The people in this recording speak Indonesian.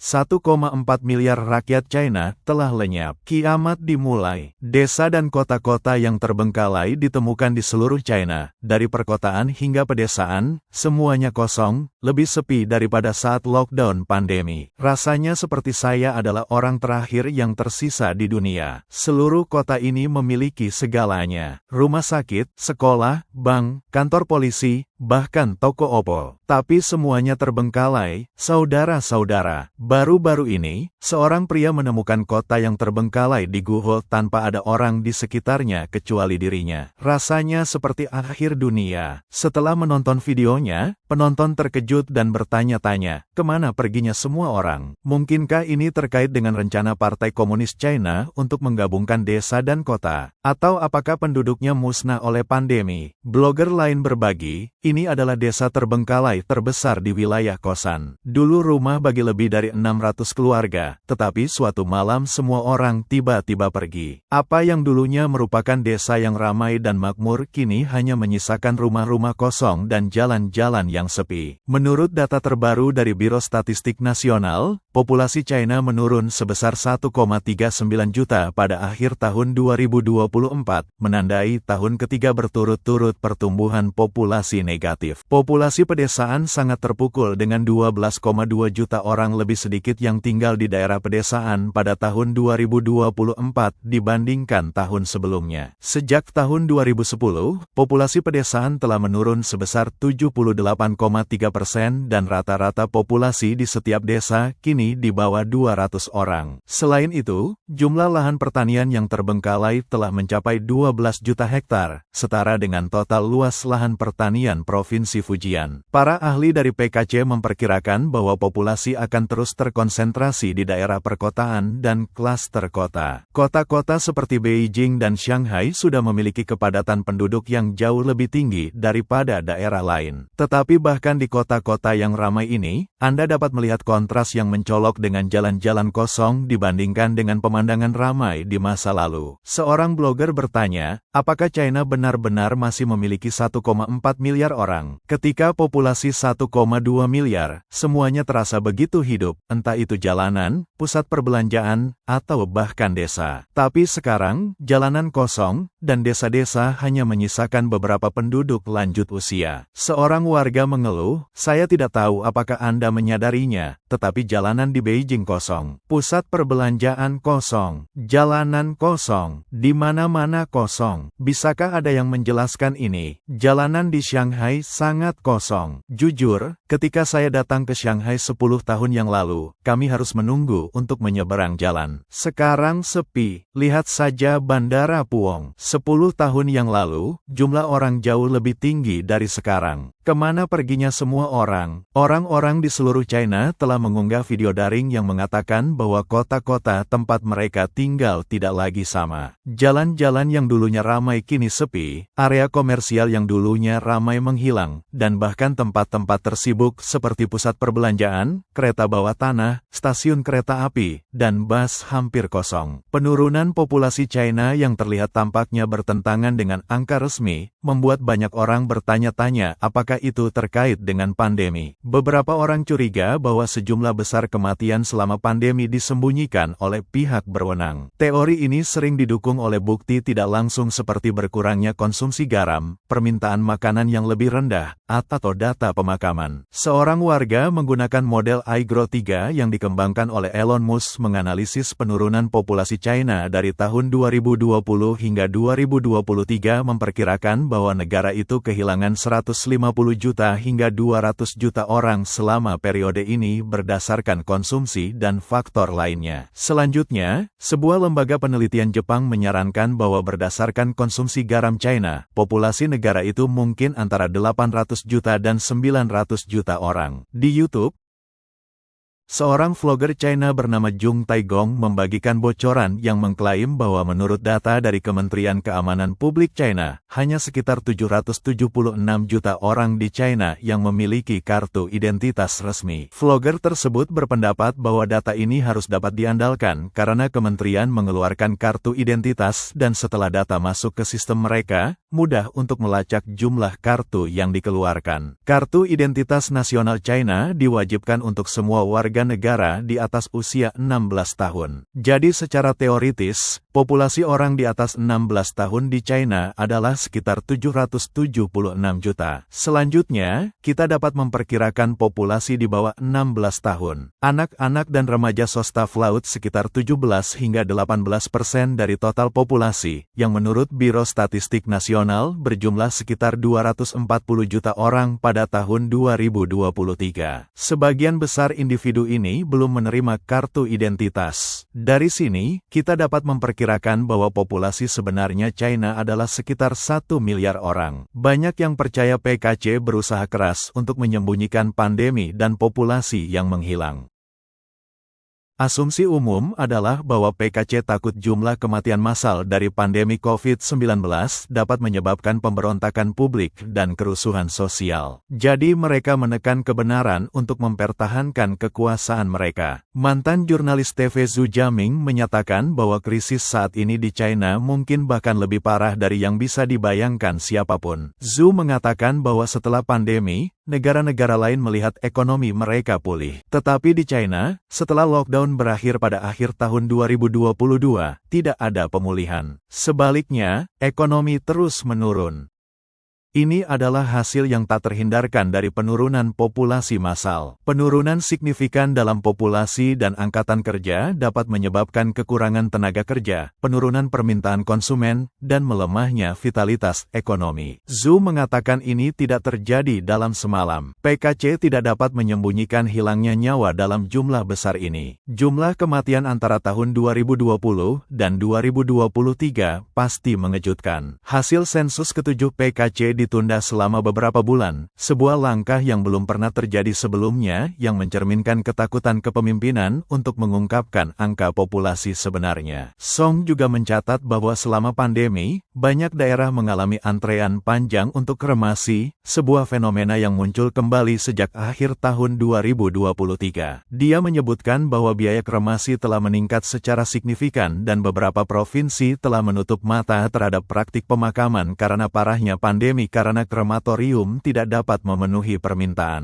1,4 miliar rakyat China telah lenyap. Kiamat dimulai. Desa dan kota-kota yang terbengkalai ditemukan di seluruh China. Dari perkotaan hingga pedesaan, semuanya kosong, lebih sepi daripada saat lockdown pandemi. Rasanya seperti saya adalah orang terakhir yang tersisa di dunia. Seluruh kota ini memiliki segalanya. Rumah sakit, sekolah, bank, kantor polisi, bahkan toko Oppo. Tapi semuanya terbengkalai, saudara-saudara. Baru-baru ini, seorang pria menemukan kota yang terbengkalai di Guho tanpa ada orang di sekitarnya kecuali dirinya. Rasanya seperti akhir dunia. Setelah menonton videonya, penonton terkejut dan bertanya-tanya, kemana perginya semua orang? Mungkinkah ini terkait dengan rencana Partai Komunis China untuk menggabungkan desa dan kota? Atau apakah penduduknya musnah oleh pandemi? Blogger lain berbagi, ini adalah desa terbengkalai terbesar di wilayah Khosan. Dulu rumah bagi lebih dari 600 keluarga, tetapi suatu malam semua orang tiba-tiba pergi. Apa yang dulunya merupakan desa yang ramai dan makmur kini hanya menyisakan rumah-rumah kosong dan jalan-jalan yang sepi. Menurut data terbaru dari Biro Statistik Nasional, populasi China menurun sebesar 1,39 juta pada akhir tahun 2024, menandai tahun ketiga berturut-turut pertumbuhan populasi negatif. Populasi pedesaan sangat terpukul dengan 12,2 juta orang lebih sedikit yang tinggal di daerah pedesaan pada tahun 2024 dibandingkan tahun sebelumnya. Sejak tahun 2010, populasi pedesaan telah menurun sebesar 78,3% dan rata-rata populasi di setiap desa kini di bawah 200 orang. Selain itu, jumlah lahan pertanian yang terbengkalai telah mencapai 12 juta hektar, setara dengan total luas lahan pertanian Provinsi Fujian. Para ahli dari PKC memperkirakan bahwa populasi akan terus terkonsentrasi di daerah perkotaan dan klaster kota. Kota-kota seperti Beijing dan Shanghai sudah memiliki kepadatan penduduk yang jauh lebih tinggi daripada daerah lain. Tetapi bahkan di kota-kota yang ramai ini, Anda dapat melihat kontras yang mencolok dengan jalan-jalan kosong dibandingkan dengan pemandangan ramai di masa lalu. Seorang blogger bertanya, apakah China benar-benar masih memiliki 1,4 miliar orang? Ketika populasi 1,2 miliar, semuanya terasa begitu hidup, entah itu jalanan, pusat perbelanjaan, atau bahkan desa. Tapi sekarang, jalanan kosong, dan desa-desa hanya menyisakan beberapa penduduk lanjut usia. Seorang warga mengeluh, saya tidak tahu apakah Anda menyadarinya, tetapi jalanan di Beijing kosong. Pusat perbelanjaan kosong. Jalanan kosong. Di mana-mana kosong. Bisakah ada yang menjelaskan ini? Jalanan di Shanghai sangat kosong. Jujur, ketika saya datang ke Shanghai 10 tahun yang lalu, kami harus menunggu untuk menyeberang jalan. Sekarang sepi. Lihat saja Bandara Puong. 10 tahun yang lalu, jumlah orang jauh lebih tinggi dari sekarang. Kemana perginya semua orang? Orang-orang di seluruh China telah mengunggah video daring yang mengatakan bahwa kota-kota tempat mereka tinggal tidak lagi sama. Jalan-jalan yang dulunya ramai kini sepi, area komersial yang dulunya ramai menghilang, dan bahkan tempat-tempat tersibuk seperti pusat perbelanjaan, kereta bawah tanah, stasiun kereta api, dan bus hampir kosong. Penurunan populasi China yang terlihat tampaknya bertentangan dengan angka resmi, membuat banyak orang bertanya-tanya apakah itu terkait dengan pandemi. Beberapa orang curiga bahwa sejumlah besar kematian selama pandemi disembunyikan oleh pihak berwenang. Teori ini sering didukung oleh bukti tidak langsung seperti berkurangnya konsumsi garam, permintaan makanan yang lebih rendah, atau data pemakaman. Seorang warga menggunakan model iGrow 3 yang dikembangkan oleh Elon Musk menganalisis penurunan populasi China dari tahun 2020 hingga 2023 memperkirakan bahwa negara itu kehilangan 150 juta hingga 200 juta orang selama periode ini berdasarkan konsumsi dan faktor lainnya. Selanjutnya, sebuah lembaga penelitian Jepang menyarankan bahwa berdasarkan konsumsi garam China, populasi negara itu mungkin antara 800 juta dan 900 juta orang. Di YouTube, seorang vlogger China bernama Jung Taigong membagikan bocoran yang mengklaim bahwa menurut data dari Kementerian Keamanan Publik China, hanya sekitar 776 juta orang di China yang memiliki kartu identitas resmi. Vlogger tersebut berpendapat bahwa data ini harus dapat diandalkan karena kementerian mengeluarkan kartu identitas dan setelah data masuk ke sistem mereka, mudah untuk melacak jumlah kartu yang dikeluarkan. Kartu Identitas Nasional China diwajibkan untuk semua warga negara di atas usia 16 tahun. Jadi secara teoritis, populasi orang di atas 16 tahun di China adalah sekitar 776 juta. Selanjutnya, kita dapat memperkirakan populasi di bawah 16 tahun. Anak-anak dan remaja sostaf laut sekitar 17 hingga 18% dari total populasi, yang menurut Biro Statistik Nasional berjumlah sekitar 240 juta orang pada tahun 2023. Sebagian besar individu ini belum menerima kartu identitas. Dari sini, kita dapat memperkirakan bahwa populasi sebenarnya China adalah sekitar 1 miliar orang. Banyak yang percaya PKC berusaha keras untuk menyembunyikan pandemi dan populasi yang menghilang. Asumsi umum adalah bahwa PKC takut jumlah kematian massal dari pandemi COVID-19 dapat menyebabkan pemberontakan publik dan kerusuhan sosial. Jadi mereka menekan kebenaran untuk mempertahankan kekuasaan mereka. Mantan jurnalis TV Zhu Jiaming menyatakan bahwa krisis saat ini di China mungkin bahkan lebih parah dari yang bisa dibayangkan siapapun. Zhu mengatakan bahwa setelah pandemi, negara-negara lain melihat ekonomi mereka pulih. Tetapi di China, setelah lockdown berakhir pada akhir tahun 2022, tidak ada pemulihan. Sebaliknya, ekonomi terus menurun. Ini adalah hasil yang tak terhindarkan dari penurunan populasi massal. Penurunan signifikan dalam populasi dan angkatan kerja dapat menyebabkan kekurangan tenaga kerja, penurunan permintaan konsumen, dan melemahnya vitalitas ekonomi. Zhu mengatakan ini tidak terjadi dalam semalam. PKC tidak dapat menyembunyikan hilangnya nyawa dalam jumlah besar ini. Jumlah kematian antara tahun 2020 dan 2023 pasti mengejutkan. Hasil sensus ke-7 PKC ditunda selama beberapa bulan, sebuah langkah yang belum pernah terjadi sebelumnya yang mencerminkan ketakutan kepemimpinan untuk mengungkapkan angka populasi sebenarnya. Song juga mencatat bahwa selama pandemi, banyak daerah mengalami antrean panjang untuk kremasi, sebuah fenomena yang muncul kembali sejak akhir tahun 2023. Dia menyebutkan bahwa biaya kremasi telah meningkat secara signifikan dan beberapa provinsi telah menutup mata terhadap praktik pemakaman karena parahnya pandemi karena krematorium tidak dapat memenuhi permintaan.